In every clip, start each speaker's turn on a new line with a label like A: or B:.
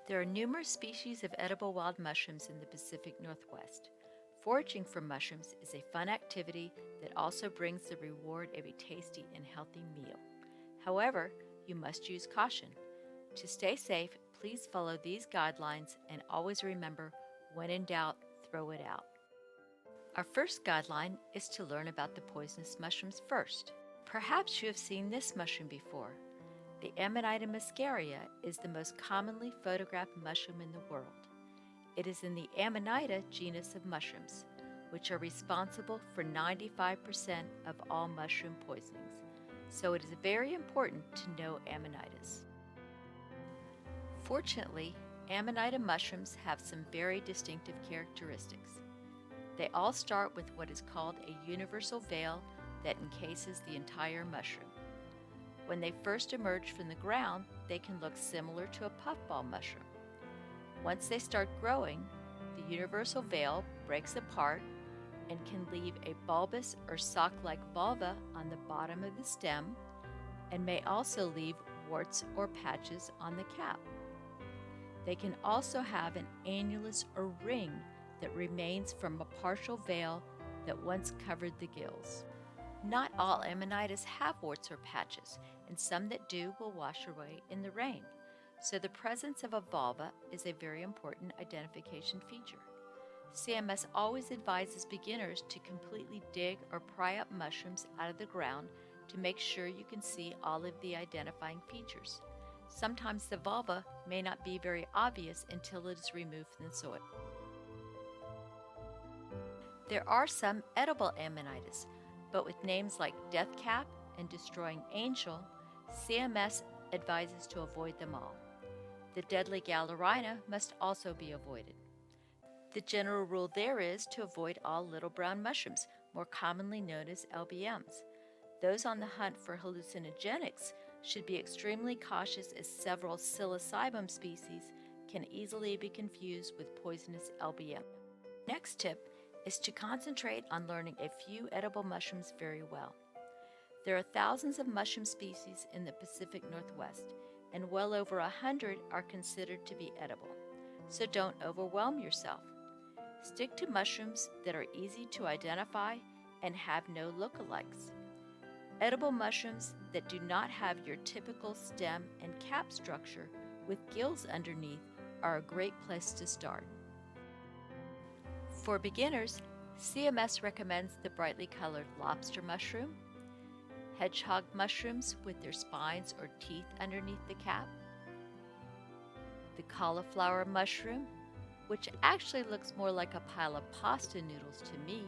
A: There are numerous species of edible wild mushrooms in the Pacific Northwest. Foraging for mushrooms is a fun activity that also brings the reward of a tasty and healthy meal. However, you must use caution. To stay safe, please follow these guidelines and always remember, when in doubt, throw it out. Our first guideline is to learn about the poisonous mushrooms first. Perhaps you have seen this mushroom before. The Amanita muscaria is the most commonly photographed mushroom in the world. It is in the Amanita genus of mushrooms, which are responsible for 95% of all mushroom poisonings, so it is very important to know Amanitas. Fortunately, Amanita mushrooms have some very distinctive characteristics. They all start with what is called a universal veil that encases the entire mushroom. When they first emerge from the ground, they can look similar to a puffball mushroom. Once they start growing, the universal veil breaks apart and can leave a bulbous or sock-like vulva on the bottom of the stem and may also leave warts or patches on the cap. They can also have an annulus or ring that remains from a partial veil that once covered the gills. Not all Amanitas have warts or patches, and some that do will wash away in the rain, so the presence of a vulva is a very important identification feature. CMS always advises beginners to completely dig or pry up mushrooms out of the ground to make sure you can see all of the identifying features. Sometimes the vulva may not be very obvious until it is removed from the soil. There are some edible Amanitas, but with names like Deathcap and Destroying Angel, CMS advises to avoid them all. The deadly Galerina must also be avoided. The general rule there is to avoid all little brown mushrooms, more commonly known as LBMs. Those on the hunt for hallucinogenics should be extremely cautious, as several psilocybin species can easily be confused with poisonous LBM. Next tip is to concentrate on learning a few edible mushrooms very well. There are thousands of mushroom species in the Pacific Northwest, and well over 100 are considered to be edible, so don't overwhelm yourself. Stick to mushrooms that are easy to identify and have no lookalikes. Edible mushrooms that do not have your typical stem and cap structure with gills underneath are a great place to start. For beginners, CMS recommends the brightly colored lobster mushroom, hedgehog mushrooms with their spines or teeth underneath the cap, the cauliflower mushroom, which actually looks more like a pile of pasta noodles to me,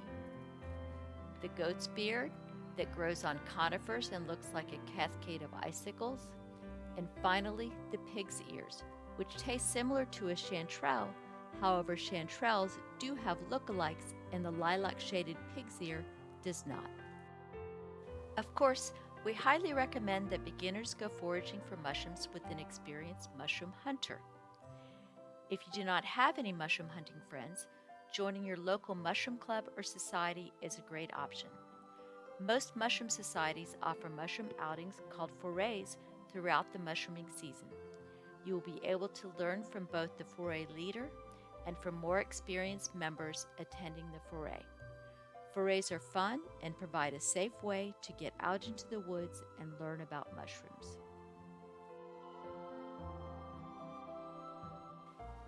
A: the goat's beard that grows on conifers and looks like a cascade of icicles, and finally the pig's ears, which taste similar to a chanterelle. However, chanterelles do have lookalikes and the lilac-shaded pig's ear does not. Of course, we highly recommend that beginners go foraging for mushrooms with an experienced mushroom hunter. If you do not have any mushroom hunting friends, joining your local mushroom club or society is a great option. Most mushroom societies offer mushroom outings called forays throughout the mushrooming season. You will be able to learn from both the foray leader and from more experienced members attending the foray. Forays are fun and provide a safe way to get out into the woods and learn about mushrooms.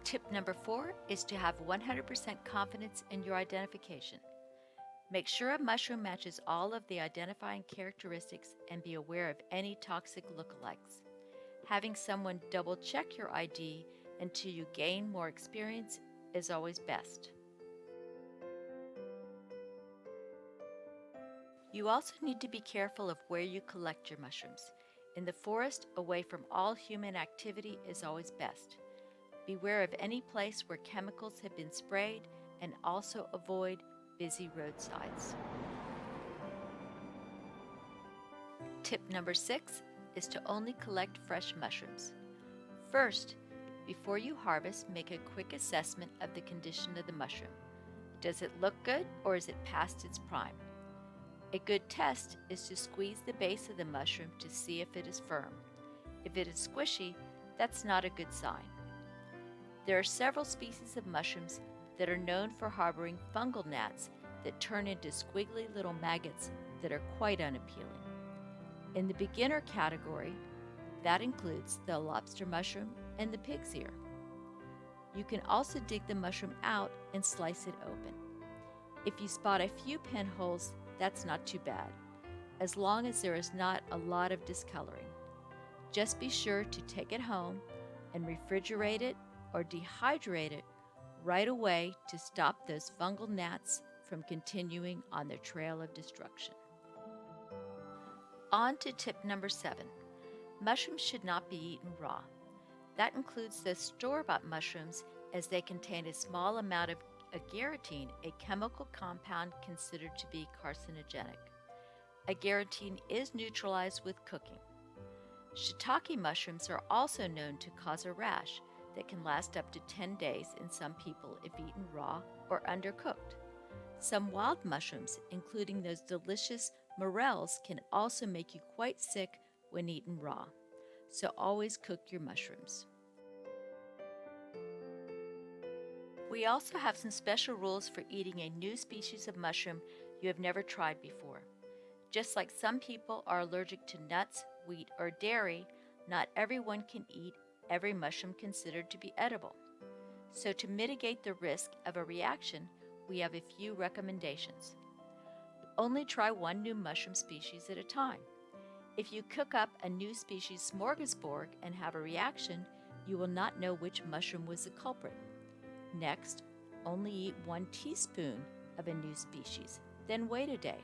A: Tip number 4 is to have 100% confidence in your identification. Make sure a mushroom matches all of the identifying characteristics and be aware of any toxic lookalikes. Having someone double check your ID until you gain more experience is always best. You also need to be careful of where you collect your mushrooms. In the forest, away from all human activity is always best. Beware of any place where chemicals have been sprayed and also avoid busy roadsides. Tip number 6 is to only collect fresh mushrooms. First, before you harvest, make a quick assessment of the condition of the mushroom. Does it look good or is it past its prime? A good test is to squeeze the base of the mushroom to see if it is firm. If it is squishy, that's not a good sign. There are several species of mushrooms that are known for harboring fungal gnats that turn into squiggly little maggots that are quite unappealing. In the beginner category, that includes the lobster mushroom and the pig's ear. You can also dig the mushroom out and slice it open. If you spot a few pinholes, that's not too bad, as long as there is not a lot of discoloring. Just be sure to take it home and refrigerate it or dehydrate it right away to stop those fungal gnats from continuing on their trail of destruction. On to tip number 7. Mushrooms should not be eaten raw. That includes the store-bought mushrooms, as they contain a small amount of agarotine, a chemical compound considered to be carcinogenic. Agarotine is neutralized with cooking. Shiitake mushrooms are also known to cause a rash that can last up to 10 days in some people if eaten raw or undercooked. Some wild mushrooms, including those delicious morels, can also make you quite sick when eaten raw, so always cook your mushrooms. We also have some special rules for eating a new species of mushroom you have never tried before. Just like some people are allergic to nuts, wheat, or dairy, not everyone can eat every mushroom considered to be edible. So to mitigate the risk of a reaction, we have a few recommendations. Only try one new mushroom species at a time. If you cook up a new species smorgasbord and have a reaction, you will not know which mushroom was the culprit. Next, only eat 1 teaspoon of a new species, then wait a day.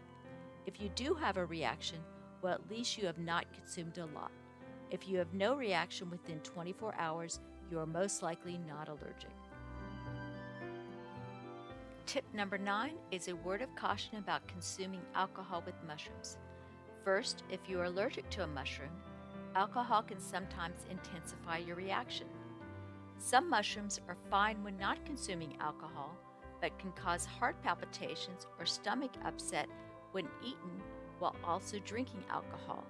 A: If you do have a reaction, well, at least you have not consumed a lot. If you have no reaction within 24 hours, you are most likely not allergic. Tip number 9 is a word of caution about consuming alcohol with mushrooms. First, if you are allergic to a mushroom, alcohol can sometimes intensify your reaction. Some mushrooms are fine when not consuming alcohol, but can cause heart palpitations or stomach upset when eaten while also drinking alcohol.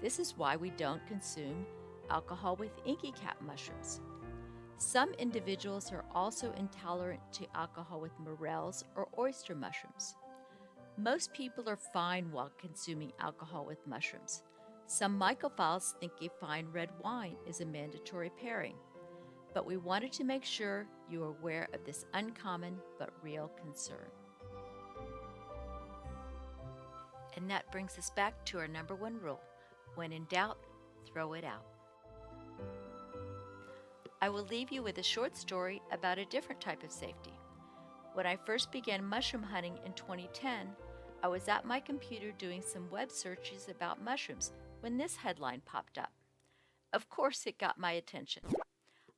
A: This is why we don't consume alcohol with inky cap mushrooms. Some individuals are also intolerant to alcohol with morels or oyster mushrooms. Most people are fine while consuming alcohol with mushrooms. Some mycophiles think a fine red wine is a mandatory pairing, but we wanted to make sure you are aware of this uncommon but real concern. And that brings us back to our number 1 rule. When in doubt, throw it out. I will leave you with a short story about a different type of safety. When I first began mushroom hunting in 2010, I was at my computer doing some web searches about mushrooms when this headline popped up. Of course, it got my attention.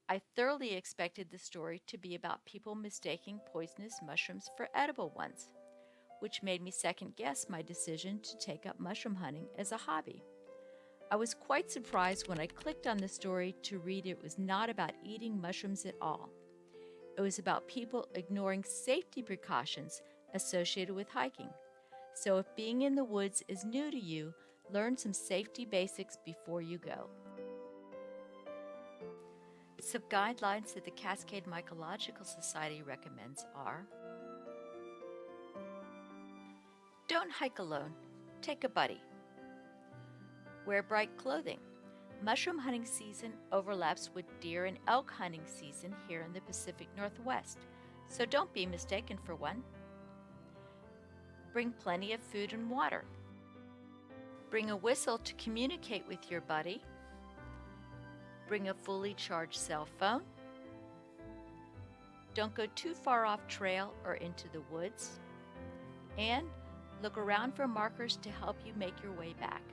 A: I thoroughly expected the story to be about people mistaking poisonous mushrooms for edible ones, which made me second guess my decision to take up mushroom hunting as a hobby. I was quite surprised when I clicked on the story to read it was not about eating mushrooms at all. It was about people ignoring safety precautions associated with hiking. So if being in the woods is new to you, learn some safety basics before you go. Some guidelines that the Cascade Mycological Society recommends are: don't hike alone, take a buddy. Wear bright clothing. Mushroom hunting season overlaps with deer and elk hunting season here in the Pacific Northwest, so don't be mistaken for one. Bring plenty of food and water. Bring a whistle to communicate with your buddy. Bring a fully charged cell phone. Don't go too far off trail or into the woods. And look around for markers to help you make your way back.